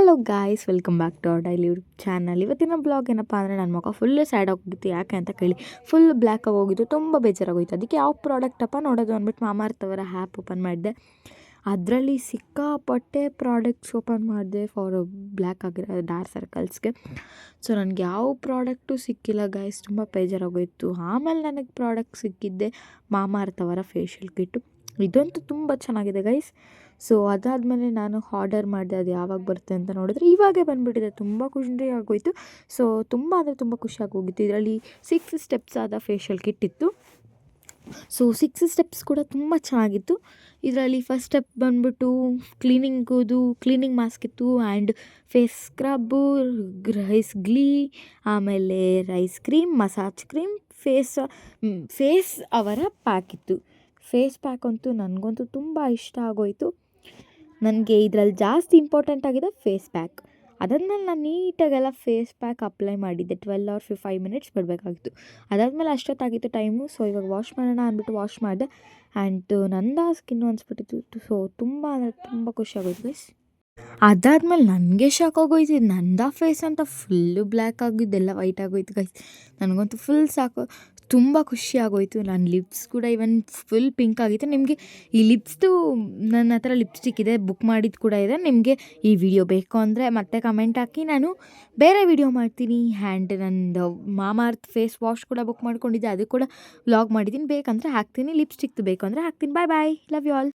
Hello guys, welcome back to our daily YouTube channel. ಇವತ್ತಿನ blog ಏನಪ್ಪ ಅಂದರೆ ನನ್ನ ಮುಖ ಫುಲ್ ಸ್ಯಾಡ್ ಆಗೋಗಿತ್ತು. ಯಾಕೆ ಅಂತ ಕೇಳಿ, ಫುಲ್ ಬ್ಲ್ಯಾಕ್ ಆಗೋಗಿತ್ತು, ತುಂಬ ಬೇಜಾರಾಗೋಯ್ತು. ಅದಕ್ಕೆ ಯಾವ ಪ್ರಾಡಕ್ಟಪ್ಪ ನೋಡೋದು ಅಂದ್ಬಿಟ್ಟು ಮಾಮಾರ್ತ್ ಅವರ ಆ್ಯಪ್ ಓಪನ್ ಮಾಡಿದೆ. ಅದರಲ್ಲಿ ಸಿಕ್ಕಾಪಟ್ಟೆ ಪ್ರಾಡಕ್ಟ್ಸ್ ಓಪನ್ ಮಾಡಿದೆ ಫಾರ್ ಬ್ಲ್ಯಾಕ್ ಆಗಿರೋ ಡಾರ್ಕ್ ಸರ್ಕಲ್ಸ್ಗೆ. ಸೊ ನನಗೆ ಯಾವ ಪ್ರಾಡಕ್ಟು ಸಿಕ್ಕಿಲ್ಲ ಗಾಯ್ಸ್, ತುಂಬ ಬೇಜಾರಾಗೋಯಿತು. ಆಮೇಲೆ ನನಗೆ ಪ್ರಾಡಕ್ಟ್ ಸಿಕ್ಕಿದ್ದೆ ಮಾಮಾರ್ತ್ ಅವರ ಫೇಶಿಯಲ್ ಕಿಟ್ಟು. ಇದಂತೂ ತುಂಬ ಚೆನ್ನಾಗಿದೆ ಗೈಸ್. ಸೊ ಅದಾದಮೇಲೆ ನಾನು ಆರ್ಡರ್ ಮಾಡಿದೆ. ಅದು ಯಾವಾಗ ಬರುತ್ತೆ ಅಂತ ನೋಡಿದ್ರೆ ಇವಾಗೇ ಬಂದುಬಿಟ್ಟಿದೆ. ತುಂಬ ಖುಷಿ ಆಗೋಯಿತು. ಸೊ ತುಂಬ ಅಂದರೆ ತುಂಬ ಖುಷಿಯಾಗಿ ಹೋಗಿತ್ತು. ಇದರಲ್ಲಿ 6 ಸ್ಟೆಪ್ಸ್ ಆದ ಫೇಶಿಯಲ್ ಕಿಟ್ ಇತ್ತು. ಸೊ 6 ಸ್ಟೆಪ್ಸ್ ಕೂಡ ತುಂಬ ಚೆನ್ನಾಗಿತ್ತು. ಇದರಲ್ಲಿ ಫಸ್ಟ್ ಸ್ಟೆಪ್ ಬಂದ್ಬಿಟ್ಟು ಕ್ಲೀನಿಂಗ್ ಮಾಸ್ಕ್ ಇತ್ತು, and face scrub, rice gel, ಆಮೇಲೆ rice cream, massage cream, face ಅವರ ಪ್ಯಾಕ್ ಇತ್ತು. ಫೇಸ್ ಪ್ಯಾಕ್ ಅಂತೂ ನನಗಂತೂ ತುಂಬ ಇಷ್ಟ ಆಗೋಯಿತು. ನನಗೆ ಇದರಲ್ಲಿ ಜಾಸ್ತಿ ಇಂಪಾರ್ಟೆಂಟ್ ಆಗಿದೆ ಫೇಸ್ ಪ್ಯಾಕ್. ಅದಾದಮೇಲೆ ನಾನು ನೀಟಾಗೆಲ್ಲ ಫೇಸ್ ಪ್ಯಾಕ್ ಅಪ್ಲೈ ಮಾಡಿದ್ದೆ. 12 or 5 ಮಿನಿಟ್ಸ್ ಬಿಡಬೇಕಾಗಿತ್ತು. ಅದಾದಮೇಲೆ ಅಷ್ಟೊತ್ತಾಗಿತ್ತು ಟೈಮು. ಸೊ ಇವಾಗ ವಾಶ್ ಮಾಡೋಣ ಅಂದ್ಬಿಟ್ಟು ವಾಶ್ ಮಾಡಿದೆ. ಆ್ಯಂಡ್ ನಂದು ಸ್ಕಿನ್ನು ಅನಿಸ್ಬಿಟ್ಟಿತ್ತು. ಸೊ ತುಂಬ ಅಂದರೆ ತುಂಬ ಖುಷಿಯಾಗೋಯ್ತು ಗೈಸ್. ಅದಾದಮೇಲೆ ನನಗೆ ಶಾಕ್ ಆಗೋಯ್ತು. ನಂದು ಫೇಸ್ ಅಂತ ಫುಲ್ಲು ಬ್ಲ್ಯಾಕ್ ಆಗಿದ್ದೆಲ್ಲ ವೈಟ್ ಆಗೋಯ್ತು ಗೈಸ್. ನನಗಂತೂ ಫುಲ್ ಸಾಕು, ತುಂಬ ಖುಷಿ ಆಗೋಯಿತು. ನನ್ನ ಲಿಪ್ಸ್ ಕೂಡ ಇವನ್ ಫುಲ್ ಪಿಂಕ್ ಆಗಿತ್ತು. ನಿಮಗೆ ಈ ಲಿಪ್ಸ್ದು ನನ್ನ ಹತ್ರ ಲಿಪ್ಸ್ಟಿಕ್ ಇದೆ, ಬುಕ್ ಮಾಡಿದ್ದು ಕೂಡ ಇದೆ. ನಿಮಗೆ ಈ ವಿಡಿಯೋ ಬೇಕು ಅಂದರೆ ಮತ್ತೆ ಕಮೆಂಟ್ ಹಾಕಿ, ನಾನು ಬೇರೆ ವಿಡಿಯೋ ಮಾಡ್ತೀನಿ. ಆ್ಯಂಡ್ ನಂದು ಮಾಮಾರ್ತ್ ಫೇಸ್ ವಾಶ್ ಕೂಡ ಬುಕ್ ಮಾಡ್ಕೊಂಡಿದ್ದೆ, ಅದು ಕೂಡ ವ್ಲಾಗ್ ಮಾಡಿದ್ದೀನಿ. ಬೇಕಂದರೆ ಹಾಕ್ತೀನಿ. ಲಿಪ್ಸ್ಟಿಕ್ದು ಬೇಕು ಅಂದರೆ ಹಾಕ್ತೀನಿ. ಬಾಯ್ ಬಾಯ್, ಲವ್ ಯು ಆಲ್.